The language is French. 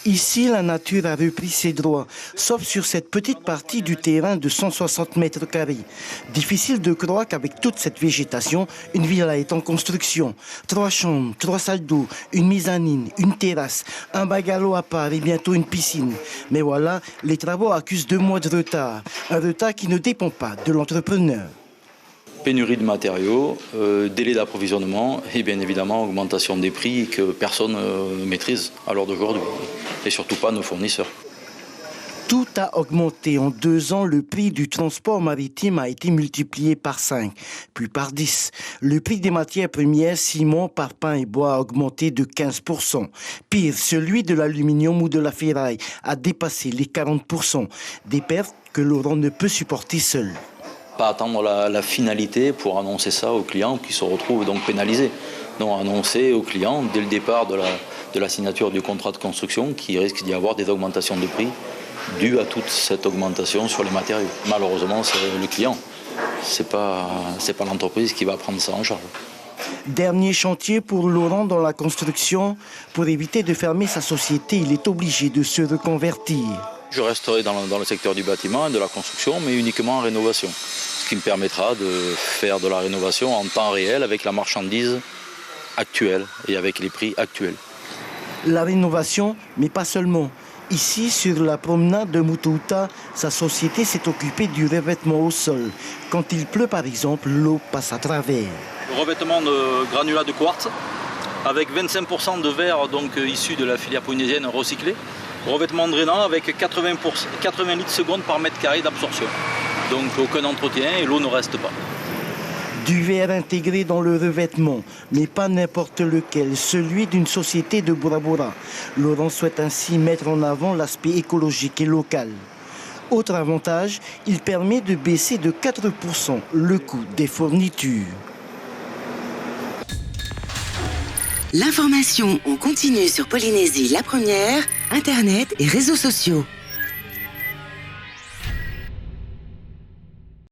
Ici, la nature a repris ses droits, sauf sur cette petite partie du terrain de 160 mètres carrés. Difficile de croire qu'avec toute cette végétation, une villa est en construction. 3 chambres, 3 salles d'eau, une mezzanine, une terrasse, un bungalow à part et bientôt une piscine. Mais voilà, les travaux accusent 2 mois de retard. Un retard qui ne dépend pas de l'entrepreneur. Pénurie de matériaux, délai d'approvisionnement et bien évidemment augmentation des prix que personne ne maîtrise à l'heure d'aujourd'hui et surtout pas nos fournisseurs. Tout a augmenté. En 2 ans, le prix du transport maritime a été multiplié par 5, puis par 10. Le prix des matières premières, ciment, parpaing et bois a augmenté de 15%. Pire, celui de l'aluminium ou de la ferraille a dépassé les 40%. Des pertes que Laurent ne peut supporter seul. Pas attendre la finalité pour annoncer ça aux clients qui se retrouvent donc pénalisés. Non, annoncer aux clients dès le départ de la signature du contrat de construction qu'il risque d'y avoir des augmentations de prix dues à toute cette augmentation sur les matériaux. Malheureusement, c'est le client. C'est pas l'entreprise qui va prendre ça en charge. Dernier chantier pour Laurent dans la construction. Pour éviter de fermer sa société, il est obligé de se reconvertir. Je resterai dans le secteur du bâtiment et de la construction, mais uniquement en rénovation. Ce qui me permettra de faire de la rénovation en temps réel avec la marchandise actuelle et avec les prix actuels. La rénovation, mais pas seulement. Ici, sur la promenade de Mutouta, sa société s'est occupée du revêtement au sol. Quand il pleut, par exemple, l'eau passe à travers. Le revêtement de granulats de quartz avec 25% de verre donc, issu de la filière polynésienne recyclée. Revêtement drainant avec 80 litres secondes par mètre carré d'absorption. Donc aucun entretien et l'eau ne reste pas. Du verre intégré dans le revêtement, mais pas n'importe lequel, celui d'une société de Bora Bora. Laurent souhaite ainsi mettre en avant l'aspect écologique et local. Autre avantage, il permet de baisser de 4% le coût des fournitures. L'information en continu sur Polynésie la première, Internet et réseaux sociaux.